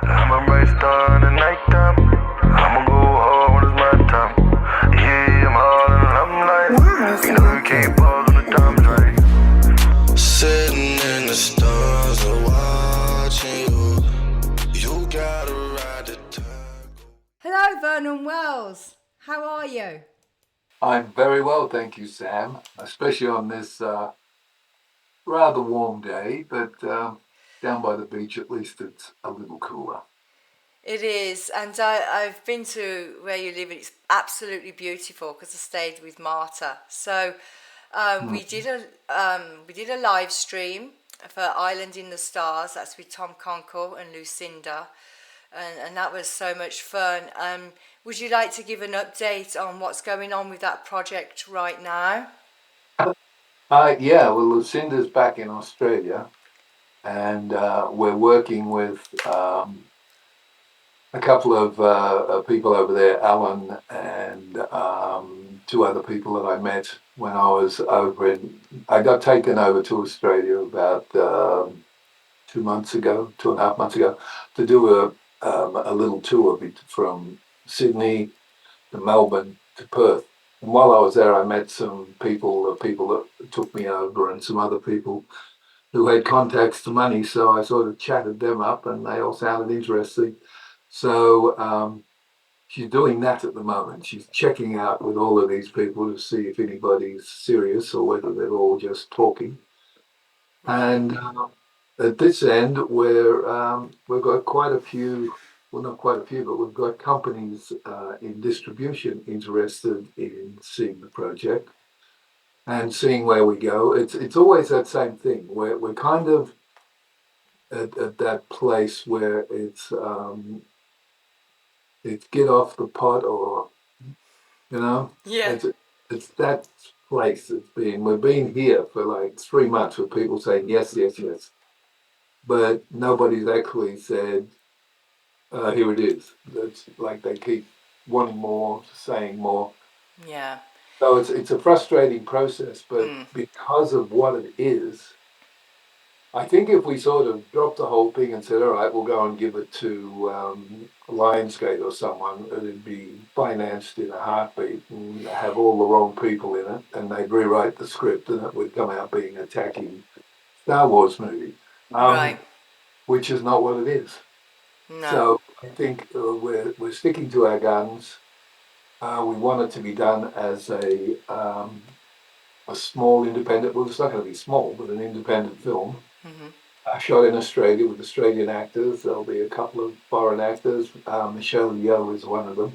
I'm a bright star in the nighttime. I'ma go hard when it's my time. Yeah, I'm hard and I'm like, you know you can't pause when the time's right. Sitting in the stars are watching you. You gotta ride the tide. Hello, Vernon Wells. How are you? I'm very well, thank you, Sam, especially on this rather warm day, but down by the beach at least it's a little cooler. It is, and I've been to where you live, and it's absolutely beautiful because I stayed with Marta. So we did a live stream for Island in the Stars. That's with Tom Konkle and Lucinda, and that was so much fun. Would you like to give an update on what's going on with that project right now? Yeah, well, Lucinda's back in Australia, and we're working with a couple of people over there, Alan and two other people that I met when I was over I got taken over to Australia about 2.5 months ago, to do a little tour from Sydney to Melbourne to Perth. And while I was there, I met some people, the people that took me over, and some other people who had contacts to money. So I sort of chatted them up, and they all sounded interesting. So she's doing that at the moment. She's checking out with all of these people to see if anybody's serious or whether they're all just talking. And at this end, we've got quite a few, well, not quite a few, but we've got companies in distribution interested in seeing the project and seeing where we go. It's always that same thing. We're kind of at that place where it's get off the pot, or Yeah. it's that place. We've been here for like 3 months with people saying yes, yes, yes, but nobody's actually said, here it is. It's like they keep wanting more, saying more. Yeah. So it's a frustrating process, but because of what it is, I think if we sort of dropped the whole thing and said, all right, we'll go and give it to Lionsgate or someone, it'd be financed in a heartbeat and have all the wrong people in it, and they'd rewrite the script, and it would come out being a tacky Star Wars movie, Right. which is not what it is. No. So I think we're sticking to our guns. We want it to be done as a small independent. Well, it's not going to be small, but an independent film. Shot in Australia with Australian actors. There'll be a couple of foreign actors. Michelle Yeoh is one of them,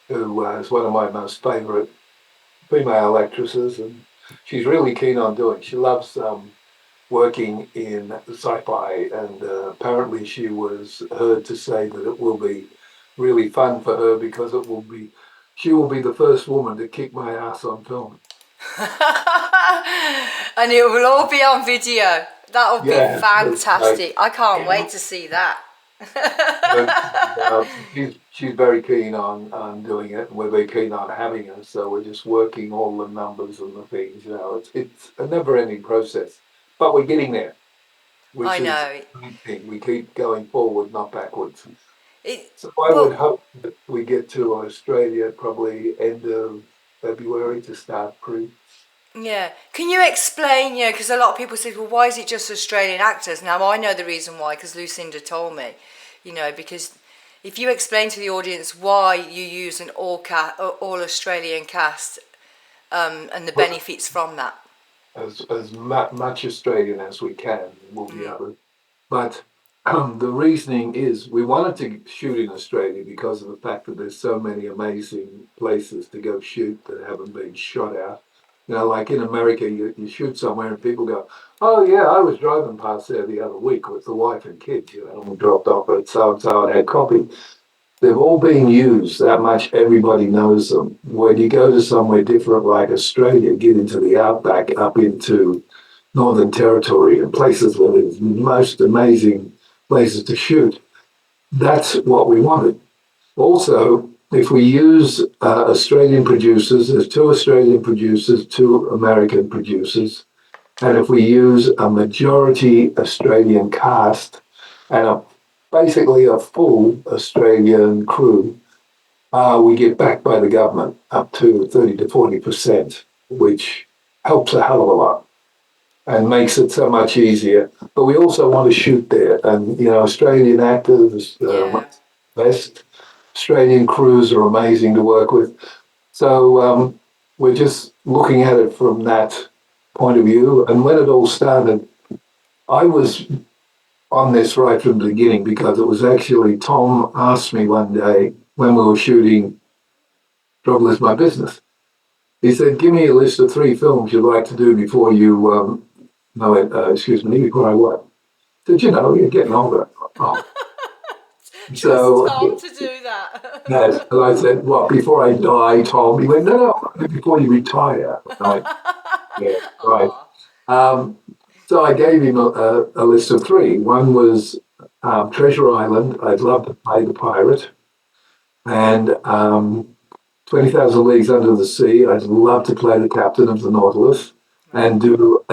who is one of my most favourite female actresses, and she's really keen on doing. She loves working in sci-fi, and apparently she was heard to say that it will be really fun for her because she will be the first woman to kick my ass on film. And it will all be on video. That'll be fantastic. I can't wait to see that. She's very keen on doing it, and we're very keen on having her. So we're just working all the numbers and the things. It's a never-ending process, but we're getting there. I know. Is the main thing. We keep going forward, not backwards. So I well- would hope that we get to Australia probably end of February to start pre. Yeah. Can you explain, because a lot of people say, well, why is it just Australian actors? Now, I know the reason why, because Lucinda told me, because if you explain to the audience why you use an all Australian cast and the benefits from that. As much Australian as we can will be able. But the reasoning is we wanted to shoot in Australia because of the fact that there's so many amazing places to go shoot that haven't been shot out. Like in America, you shoot somewhere and people go, oh yeah, I was driving past there the other week with the wife and kids, and we dropped off at so-and-so and had coffee. They've all been used that much, everybody knows them. When you go to somewhere different like Australia, get into the outback, up into Northern Territory and places where there's most amazing places to shoot, that's what we wanted. Also, if we use Australian producers, there's 2 Australian producers, 2 American producers, and if we use a majority Australian cast and basically a full Australian crew, we get backed by the government up to 30 to 40%, which helps a hell of a lot and makes it so much easier. But we also want to shoot there. And, Australian actors, Yeah. best Australian crews are amazing to work with. So we're just looking at it from that point of view. And when it all started, I was on this right from the beginning because it was actually Tom asked me one day when we were shooting Trouble Is My Business. He said, "Give me a list of 3 films you'd like to do before you, before I what?" I said, "You're getting older." Oh. Trust So, Tom to do that. yes, and I said, "What, before I die, Tom?" He went, "No, before you retire." And I went, "Yeah, right." Aw. Um, so I gave him a list of 3. One was Treasure Island. I'd love to play the pirate. And 20,000 Leagues Under the Sea. I'd love to play the captain of the Nautilus Right. and do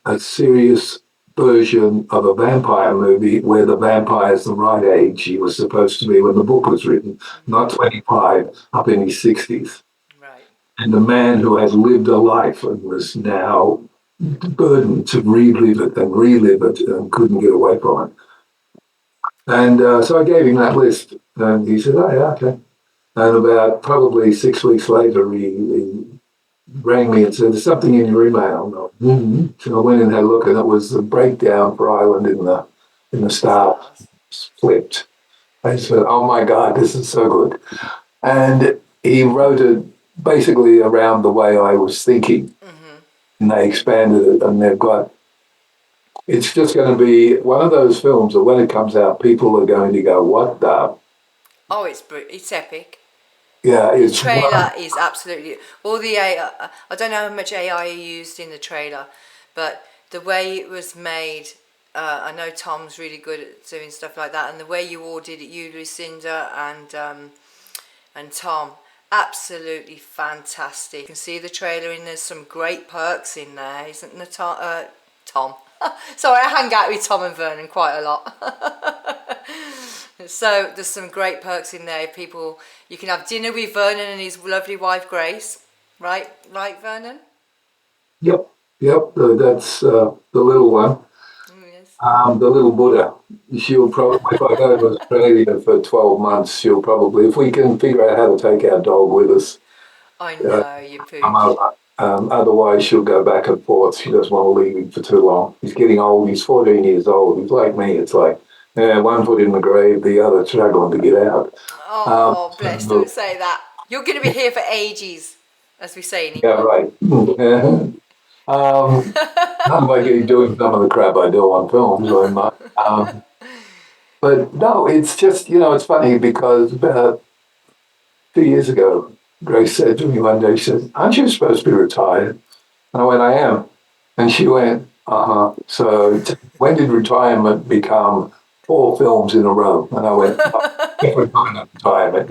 a serious version of a vampire movie where the vampire's the right age he was supposed to be when the book was written, not 25, up in his 60s. Right. And the man who had lived a life and was now burdened to relive it and couldn't get away from it. And so I gave him that list and he said, "Oh, yeah, okay." And about probably 6 weeks later, he rang me and said, "There's something in your email." So I went and had a look, and it was the breakdown for Ireland in the star Stars. flipped. I said, "Oh my God, this is so good." And he wrote it basically around the way I was thinking, and they expanded it, and they've got. It's just going to be one of those films that when it comes out, people are going to go, "What the?" Oh, it's epic. Yeah, The it's trailer is absolutely all the AI. I don't know how much AI you used in the trailer, but the way it was made, I know Tom's really good at doing stuff like that, and the way you all did it, you, Lucinda, and Tom, absolutely fantastic. You can see the trailer, and there's some great perks in there, isn't there, Tom? Sorry, I hang out with Tom and Vernon quite a lot. So there's some great perks in there. People, you can have dinner with Vernon and his lovely wife Grace, right, Vernon? Yep, yep. That's the little one. Yes. The little Buddha. She'll probably, if I go to Australia for 12 months, she'll probably, if we can figure out how to take our dog with us, I uh, know, you come pooch. over. Otherwise, she'll go back and forth. She doesn't want to leave him for too long. He's getting old. He's 14 years old. He's like me. It's like, one foot in the grave, the other struggling to get out. Oh, bless, don't So, say that. You're going to be here for ages, as we say in yeah, England. right. Not like he's doing some of the crap I do on film very much. But no, it's just, it's funny because about 2 years ago, Grace said to me one day, she said, "Aren't you supposed to be retired?" And I went, "I am." And she went, "Uh-huh. So when did retirement become 4 films in a row?" And I went, "Oh, different kind of retirement."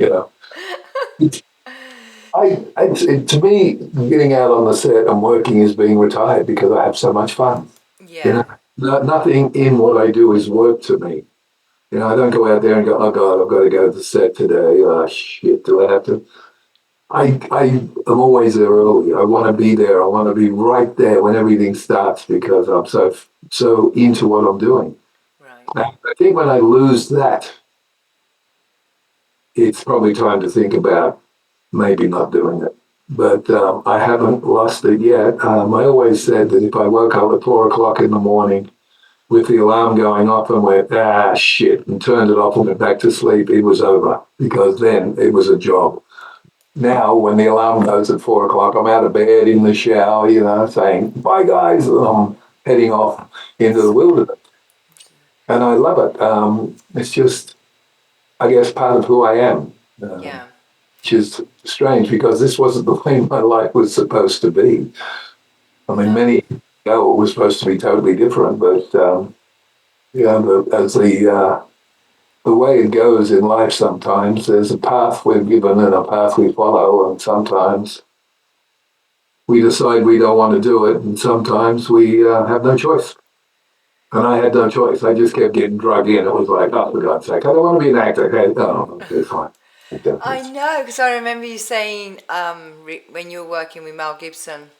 It's, to me, getting out on the set and working is being retired because I have so much fun. You Yeah, know, nothing in what I do is work to me. I don't go out there and go, "Oh God, I've got to go to the set today. Oh shit, do I have to?" I am always there early. I want to be there. I want to be right there when everything starts because I'm so into what I'm doing. right. And I think when I lose that, it's probably time to think about maybe not doing it. But I haven't lost it yet. I always said that if I woke up at 4 o'clock in the morning with the alarm going off and went, "Ah, shit," and turned it off and went back to sleep, it was over because then it was a job. Now, when the alarm goes at 4 o'clock, I'm out of bed in the shower, saying, "Bye, guys." And I'm heading off into the wilderness. And I love it. It's just, I guess, part of who I am, Yeah, which is strange because this wasn't the way my life was supposed to be. I mean, no, many years ago, it was supposed to be totally different, but, as the way it goes in life sometimes, there's a path we're given and a path we follow, and sometimes we decide we don't want to do it, and sometimes we have no choice. And I had no choice. I just kept getting drug in. It was like, oh, for God's sake, I don't want to be an actor. Okay, no, okay, fine. I know, because I remember you saying when you were working with Mel Gibson,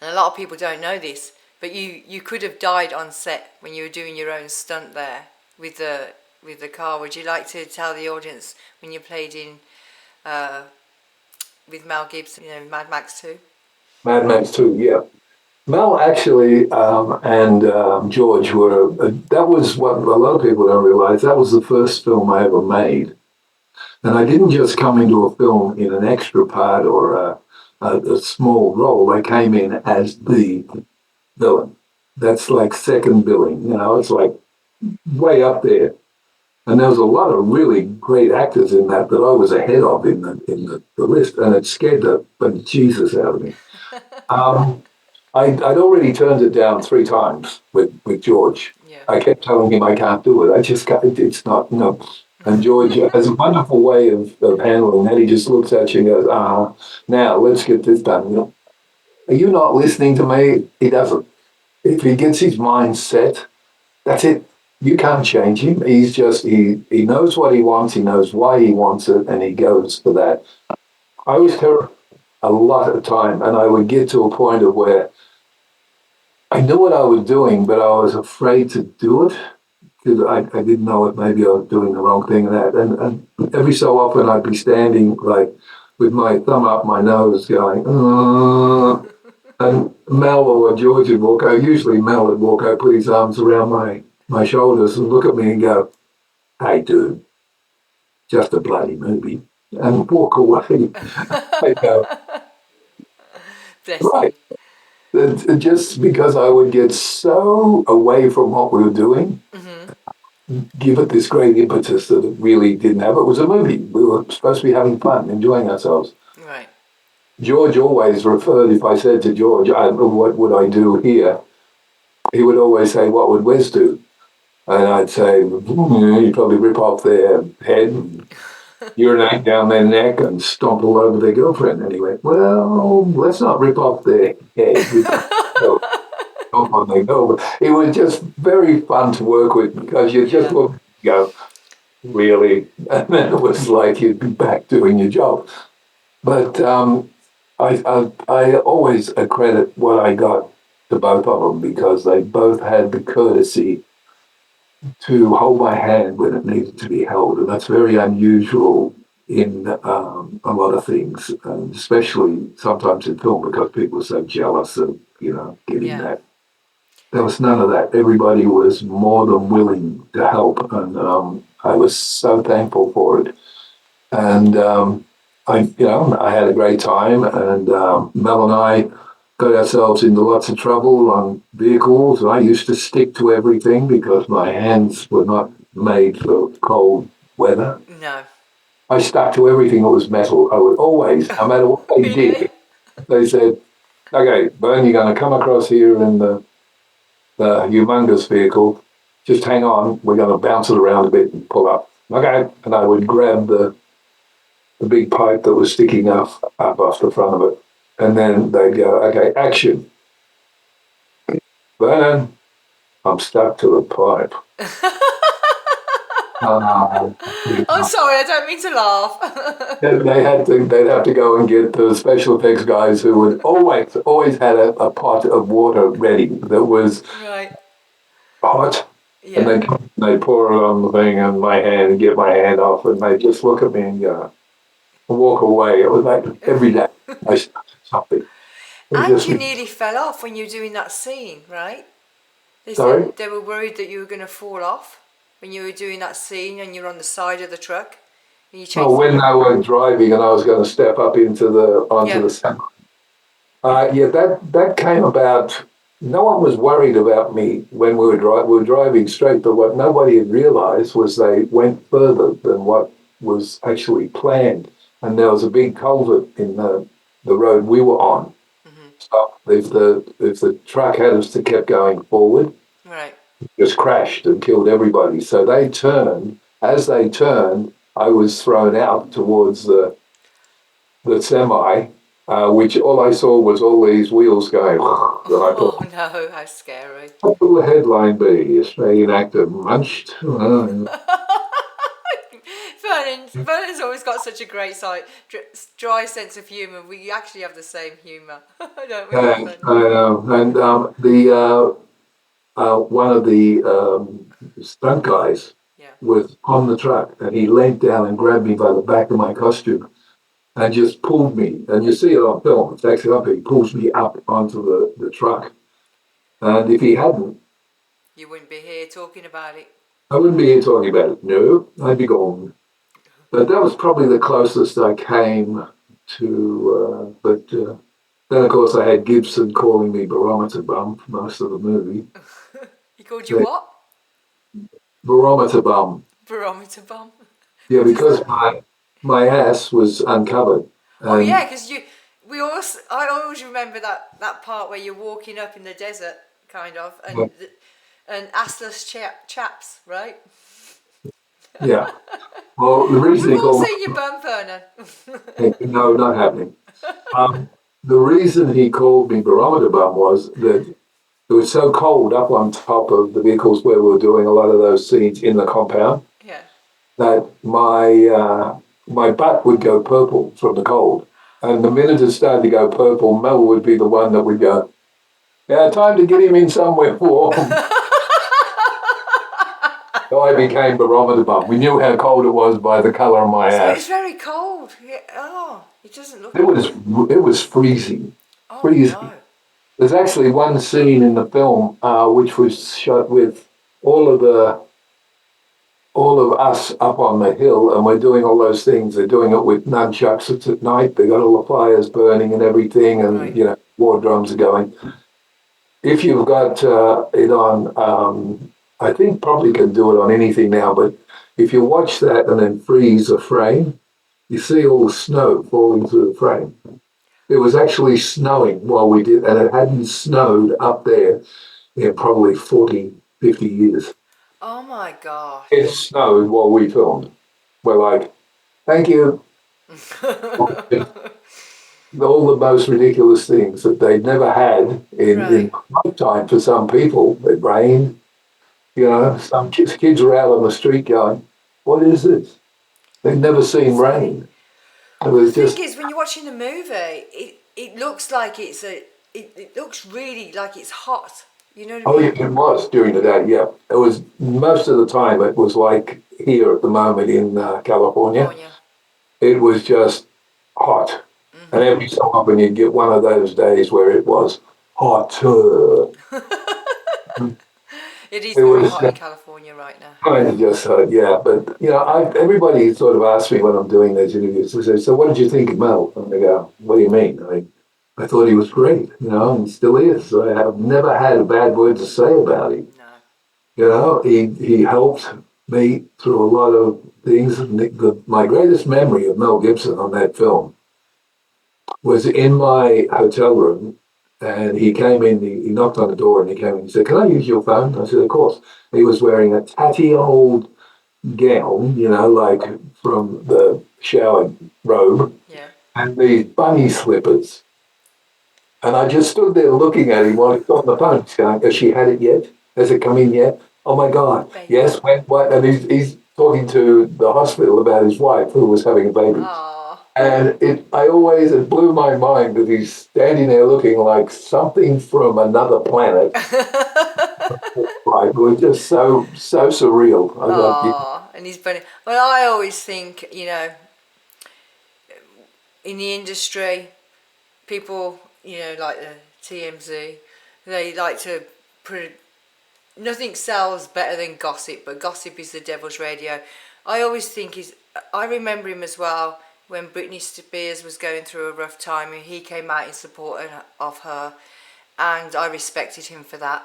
and a lot of people don't know this, but you could have died on set when you were doing your own stunt there with the car. Would you like to tell the audience when you played in with Mel Gibson, Mad Max 2? Mad Max 2, yeah. Mel actually and George were, that was what a lot of people don't realize, that was the first film I ever made. And I didn't just come into a film in an extra part or a small role. I came in as the villain. That's like second billing, it's like way up there. And there was a lot of really great actors in that I was ahead of in the list, and it scared the bejesus out of me. I'd already turned it down 3 times with George. Yeah. I kept telling him I can't do it. I just can't, it's not, And George has a wonderful way of handling that. He just looks at you and goes, now let's get this done. Are you not listening to me? He doesn't. If he gets his mind set, that's it. You can't change him. He's just, he knows what he wants, he knows why he wants it, and he goes for that. I was terrified a lot of time, and I would get to a point of where I knew what I was doing, but I was afraid to do it because I didn't know it. Maybe I was doing the wrong thing and that. And every so often I'd be standing like with my thumb up my nose going, and Mel or George would walk out. Usually Mel would walk out, put his arms around my shoulders and look at me and go, hey, dude, just a bloody movie. And walk away. I go, Bless right. you. Just because I would get so away from what we were doing, give it this great impetus that it really didn't have. It was a movie. We were supposed to be having fun, enjoying ourselves. Right. George always referred, if I said to George, what would I do here? He would always say, what would Wes do? And I'd say, you'd probably rip off their head and urinate down their neck and stomp all over their girlfriend. And he went, well, let's not rip off their head. Stomp on their girlfriend. It was just very fun to work with because you just look, go, really? And then it was like you'd be back doing your job. But I always accredit what I got to both of them because they both had the courtesy to hold my hand when it needed to be held, and that's very unusual in a lot of things, especially sometimes in film because people are so jealous of getting that. There was none of that. Everybody was more than willing to help, and I was so thankful for it. And I had a great time, and Mel and I got ourselves into lots of trouble on vehicles. I used to stick to everything because my hands were not made for cold weather. No. I stuck to everything that was metal. I would always, no matter what they did, they said, okay, Vern, you're going to come across here in the humongous vehicle. Just hang on. We're going to bounce it around a bit and pull up. Okay. And I would grab the big pipe that was sticking up off the front of it. And then they'd go, okay, action. Vernon, I'm stuck to the pipe. I'm sorry, I don't mean to laugh. They'd have to go and get the special effects guys who would always had a pot of water ready that was hot. Yeah. And they'd pour it on the thing on my hand and get my hand off, and they'd just look at me and go, walk away. It was like every day I started something. And you nearly fell off when you were doing that scene, right? Sorry? They were worried that you were going to fall off when you were doing that scene and you're on the side of the truck. And you when they were driving and I was going to step up onto the semi. That came about. No one was worried about me when we were driving straight, but what nobody had realised was they went further than what was actually planned. And there was a big culvert in the road we were on. So if the truck had us to kept going forward, it just crashed and killed everybody. So they turned. As they turned, I was thrown out towards the semi, which all I saw was all these wheels going. And I Oh thought, no, how scary. what will the headline be? Australian actor munched? Vernon's always got such a great dry sense of humour. We actually have the same humour, don't we, And often? I know. And the one of the stunt guys Yeah. was on the truck, and he leant down and grabbed me by the back of my costume and just pulled me. And you see it on film. It's actually up. He pulls me up onto the truck. And if he hadn't, You wouldn't be here talking about it. I wouldn't be here talking about it. No, I'd be gone. But that was probably the closest I came to. Then, of course, I had Gibson calling me barometer bum for most of the movie. He called you what? Barometer bum. Barometer bum. Yeah, because my ass was uncovered. Oh And yeah, because I always remember that part where you're walking up in the desert, kind of, and assless chaps, right? yeah. Well, the reason he We've all called seen your bum, Vernon. me, no, not happening. The reason he called me barometer bum was that it was so cold up on top of the vehicles where we were doing a lot of those scenes in the compound Yeah. that my butt would go purple from the cold. And the minute it started to go purple, Mel would be the one that would go, "Yeah, time to get him in somewhere warm." So I became barometer bum. We knew how cold it was by the colour of my So it's ass. very cold. Yeah. Oh, it doesn't look. It was freezing, Oh freezing. no. There's actually one scene in the film which was shot with all of the all of us up on the hill, and we're doing all those things. They're doing it with nunchucks. It's at night. They got all the fires burning and everything, and Right. war drums are going. If you've got it on, I think probably can do it on anything now. But if you watch that and then freeze a frame, you see all the snow falling through the frame. It was actually snowing while we did, and it hadn't snowed up there in probably 40, 50 years. Oh my It gosh. snowed while we filmed. We're like, thank you. All the most ridiculous things that they'd never had in Right. lifetime for some people. It rained, some kids were out on the street going, what is this? They'd never seen rain. It Well, the was thing just, is, when you're watching the movie, it looks like it looks really like it's hot. You know what I oh, mean? yeah, it was during the day, yeah. It was most of the time, it was like here at the moment in California. California. It was just hot. And every so often you'd get one of those days where it was hotter. It is It very was hot in California right now. kind of just yeah. But, everybody sort of asks me when I'm doing those interviews, they say, so what did you think of Mel? And I go, what do you mean? I thought he was great, and still is. I have never had a bad word to say about him. No. He helped me through a lot of things. My greatest memory of Mel Gibson on that film was in my hotel room, and he came in, he knocked on the door and he came in and said, can I use your phone? I said, of course. He was wearing a tatty old gown, like from the shower robe, Yeah. and these bunny slippers. And I just stood there looking at him while he's on the phone. He's going, has she had it yet? Has it come in yet? Oh my God. Baby. Yes, when, what? And he's talking to the hospital about his wife who was having a baby. Aww. And it blew my mind that he's standing there looking like something from another planet. Like, it was just so surreal. I thought, yeah, Aww. And he's funny. Well, I always think, in the industry, people, like the TMZ, they like to put. Nothing sells better than gossip, but gossip is the devil's radio. I always think I remember him as well when Britney Spears was going through a rough time and he came out in support of her, and I respected him for that.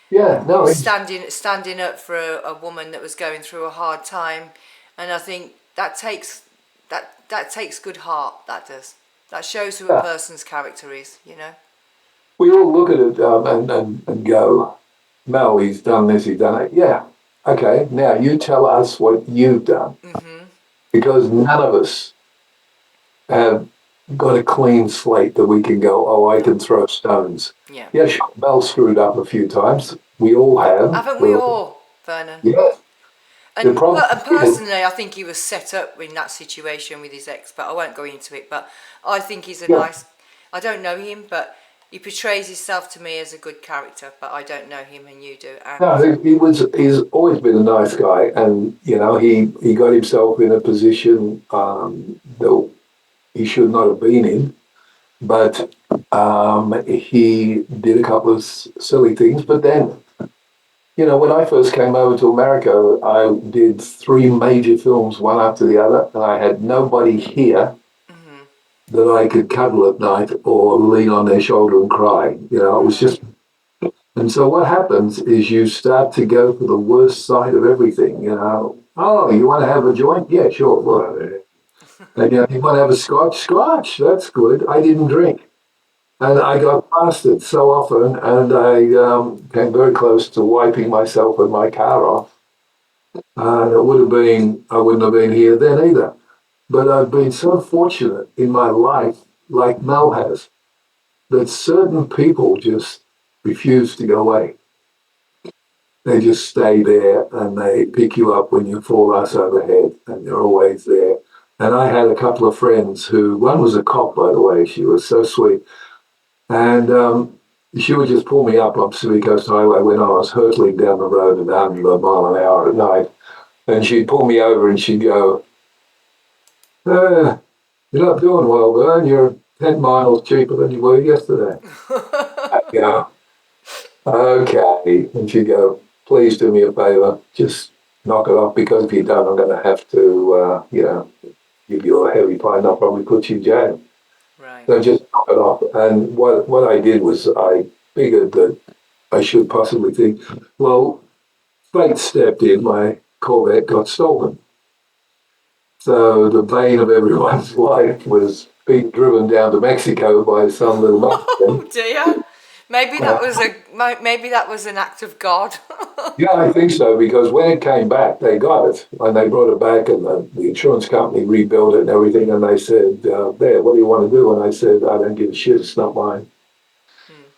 yeah, no, Standing up for a woman that was going through a hard time, and I think that takes good heart. That does. That shows who a person's character is. we all look at it and go, Mel, he's done this, he's done it. Yeah, okay, now you tell us what you've done. Mm-hmm. Because none of us have got a clean slate that we can go, oh, I can throw stones. Yeah. Yeah, sure, Mel screwed up a few times. We all have. Haven't we all, Vernon? Yeah. The And, problem and is, personally, I think he was set up in that situation with his ex, but I won't go into it. But I think he's a yeah, nice. I don't know him, but he portrays himself to me as a good character. But I don't know him, and you do. And no, he's always been a nice guy, and he got himself in a position that he should not have been in, but he did a couple of silly things. But then, when I first came over to America, I did 3 major films, one after the other, and I had nobody here that I could cuddle at night or lean on their shoulder and cry. It was just. And so what happens is you start to go for the worst side of everything. Oh, you want to have a joint? Yeah, sure. Well, and you want to have a scotch? Scotch, that's good. I didn't drink. And I got past it so often, and I came very close to wiping myself and my car off. And I wouldn't have been here then either. But I've been so fortunate in my life, like Mel has, that certain people just refuse to go away. They just stay there and they pick you up when you fall ass overhead, and you're always there. And I had a couple of friends one was a cop, by the way. She was so sweet. And she would just pull me up on Pacific Coast Highway when I was hurtling down the road at 100 mile an hour at night. And she'd pull me over and she'd go, you're not doing well, Vern. You're 10 miles cheaper than you were yesterday. Okay. And she'd go, please do me a favor. Just knock it off, because if you don't, I'm going to have to, give you a heavy fine. I'll probably put you in jail. right. So just knock it off. And what I did was I figured that I should possibly think, well, fate stepped in. My Corvette got stolen. So the bane of everyone's life was being driven down to Mexico by some little Oh Mexican. dear. Maybe that was an act of God. Yeah, I think so, because when it came back, they got it, and they brought it back, and the insurance company rebuilt it and everything, and they said, there, what do you want to do? And I said, I don't give a shit, it's not mine.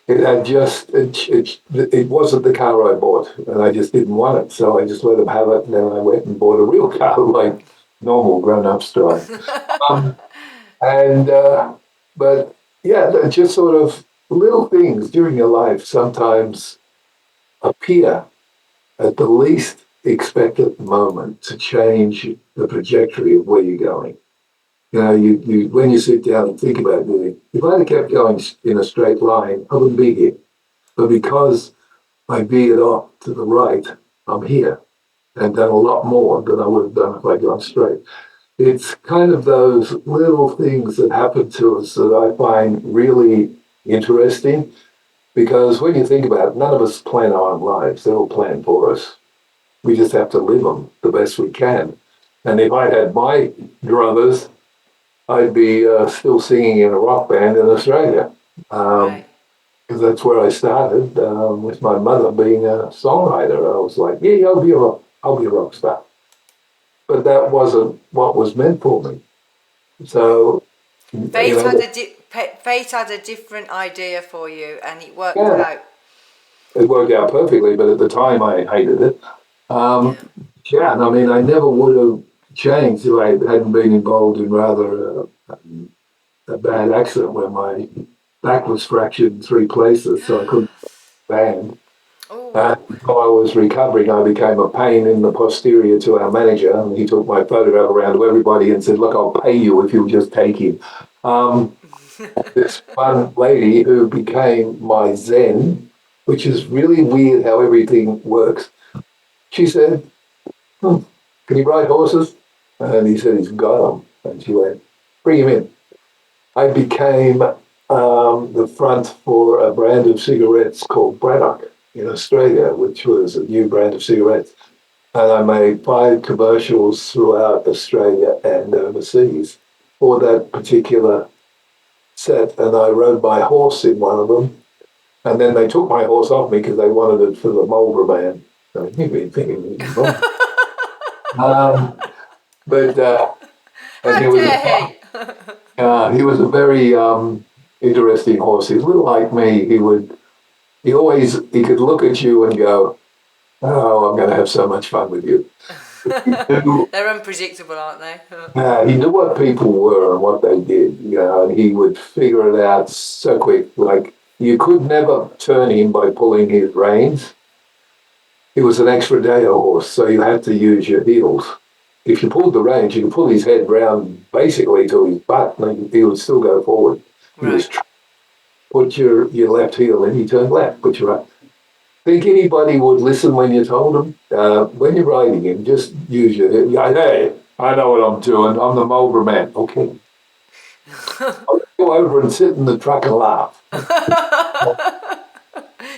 It had it wasn't the car I bought, and I just didn't want it, so I just let them have it, and then I went and bought a real car like normal grown-ups drive. But yeah, they're just sort of little things during your life sometimes appear at the least expected moment to change the trajectory of where you're going. You when you sit down and think about it, if I had kept going in a straight line, I wouldn't be here. But because I veered off to the right, I'm here, and done a lot more than I would have done if I'd gone straight. It's kind of those little things that happen to us that I find really interesting, because when you think about it, none of us plan our own lives. They're all planned for us. We just have to live them the best we can. And if I had my druthers, I'd be still singing in a rock band in Australia. Right. Because that's where I started, with my mother being a songwriter. I was like, yeah, I'll be a rock star. But that wasn't what was meant for me. So, Fate had a different idea for you, and it worked yeah, out. it worked out perfectly. But at the time, I hated it. Yeah, and I mean, I never would have changed if I hadn't been involved in rather a bad accident where my back was fractured in 3 places, so I couldn't stand. Oh, While I was recovering, I became a pain in the posterior to our manager, and he took my photograph around to everybody and said, look, I'll pay you if you'll just take him. This one lady who became my Zen, which is really weird how everything works, she said, can you ride horses? And he said, he's got them. And she went, bring him in. I became the front for a brand of cigarettes called Braddock in Australia, which was a new brand of cigarettes. And I made 5 commercials throughout Australia and overseas for that particular set. And I rode my horse in one of them. And then they took my horse off me because they wanted it for the Marlboro man. So you've been thinking, but how and there was dare he? He was a very interesting horse. He was a little like me. He could look at you and go, "Oh, I'm going to have so much fun with you." They're unpredictable, aren't they? He knew what people were and what they did, and he would figure it out so quick. Like, you could never turn him by pulling his reins. He was an extra day horse, so you had to use your heels. If you pulled the reins, you could pull his head round basically to his butt, and he would still go forward. He was put your left heel in, he turned left, put your right. Think anybody would listen when you told them? When you're riding him, just use your head. Hey, I know what I'm doing. I'm the Marlboro man. Okay. I'll go over and sit in the truck and laugh.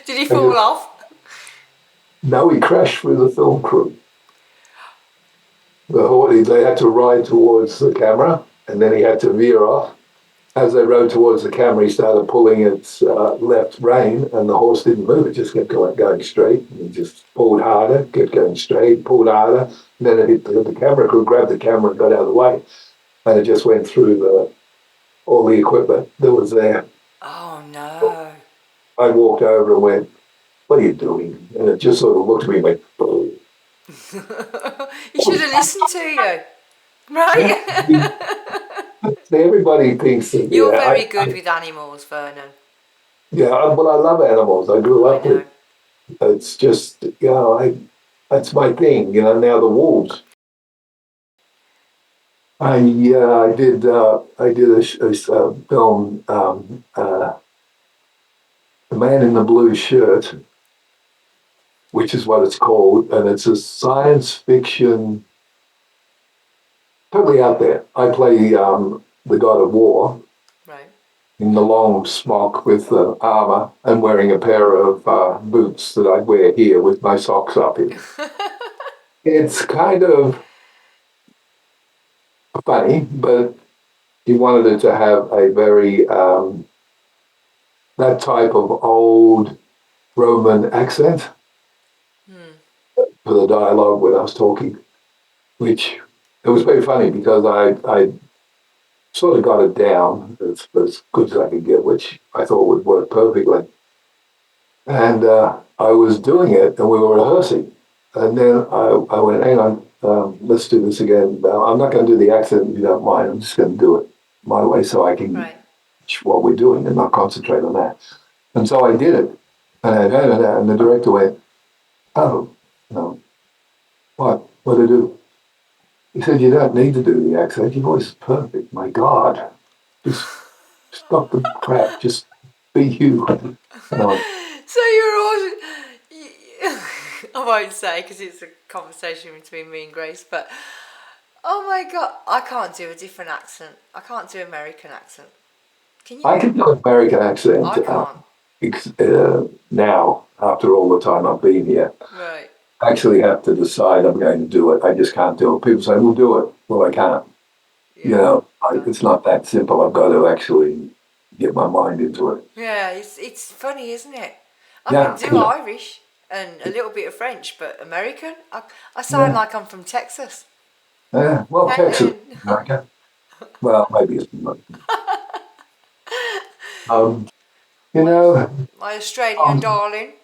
Did he fall off? No, he crashed with the film crew. They had to ride towards the camera, and then he had to veer off. As they rode towards the camera, he started pulling its left rein, and the horse didn't move. It just kept going straight. And he just pulled harder, kept going straight, pulled harder. And then it hit the camera crew, grabbed the camera and got out of the way. And it just went through all the equipment that was there. Oh, no. I walked over and went, "What are you doing?" And it just sort of looked at me and went, "Oh." He should have listened to you. Right? Everybody thinks that You're very good with animals, Vernon. Well, I love animals. I grew up with. It's just, that's my thing. Now the wolves. I did a film, The Man in the Blue Shirt, which is what it's called, and it's a science fiction. Totally out there. I play the god of war. Right. In the long smock with armor and wearing a pair of boots that I wear here with my socks up in. It's kind of funny, but he wanted it to have a very, that type of old Roman accent for the dialogue when I was talking, which it was very funny because I sort of got it down as good as I could get, which I thought would work perfectly. And I was doing it, and we were rehearsing. And then I went, "Hang on, let's do this again. I'm not going to do the accent if you don't mind. I'm just going to do it my way so I can watch what we're doing and not concentrate on that." And so I did it. And the director went, "Oh, no. What? What to do?" He said, "You don't need to do the accent. Your voice is perfect. My God. Just stop the crap. Just be you." So you're all... I won't say because it's a conversation between me and Grace, but oh my God, I can't do a different accent. I can't do American accent. Can you? I can do an American accent. I can't. Now, after all the time I've been here. Right. I actually have to decide I'm going to do it. I just can't do it. People say, "We'll do it." Well, I can't. Yeah. It's not that simple. I've got to actually get my mind into it. Yeah, it's funny, isn't it? I can do Irish and a little bit of French, but American, I sound like I'm from Texas. Yeah, well, Texas, America. Well, maybe it's not. My Australian darling.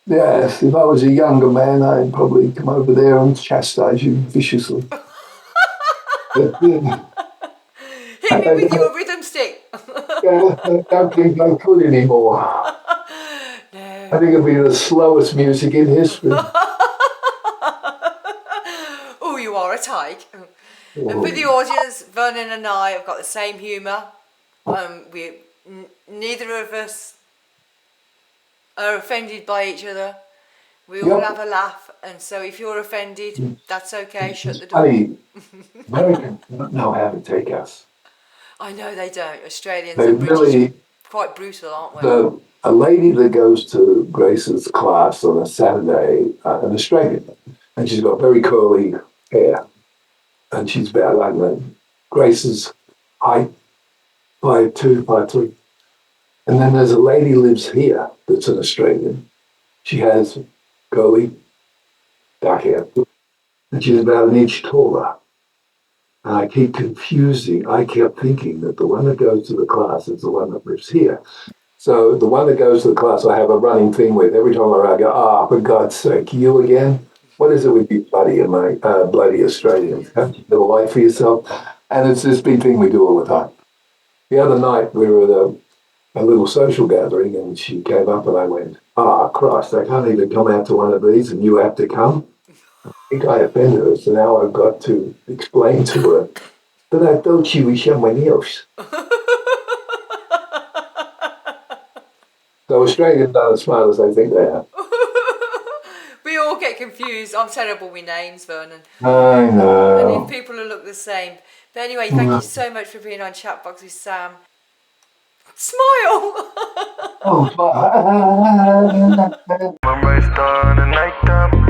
Yes, if I was a younger man, I'd probably come over there and chastise you viciously. Hit me with your rhythm stick. I don't think I could anymore. No. I think it'd be the slowest music in history. Oh, you are a tyke. And for the audience, Vernon and I have got the same humour. Neither of us are offended by each other. We all have a laugh, and so if you're offended, that's okay. Shut the door. Americans don't know how to take us. I know they don't. Australians They and British really, are quite brutal, aren't we? a lady that goes to Grace's class on a Saturday, an Australian, and she's got very curly hair, and she's about like Grace's height, 5'2", 5'3". And then there's a lady lives here that's an Australian. She has curly, dark hair, and she's about an inch taller. And I kept thinking that the one that goes to the class is the one that lives here. So the one that goes to the class, I have a running thing with. Every time I go, for God's sake, you again? What is it with you bloody Australians? Haven't you got a life for yourself? And it's this big thing we do all the time. The other night, we were at a little social gathering, and she came up and I went, Christ, I can't even come out to one of these and you have to come. I think I offended her, so now I've got to explain to her that I thought you were someone else. So Australians aren't as smart as they think they are. We all get confused. I'm terrible with names, Vernon. I know. And if people all look the same. But anyway, thank you so much for being on Chatbox with Sam. Smile! I'm raced on the nighttime.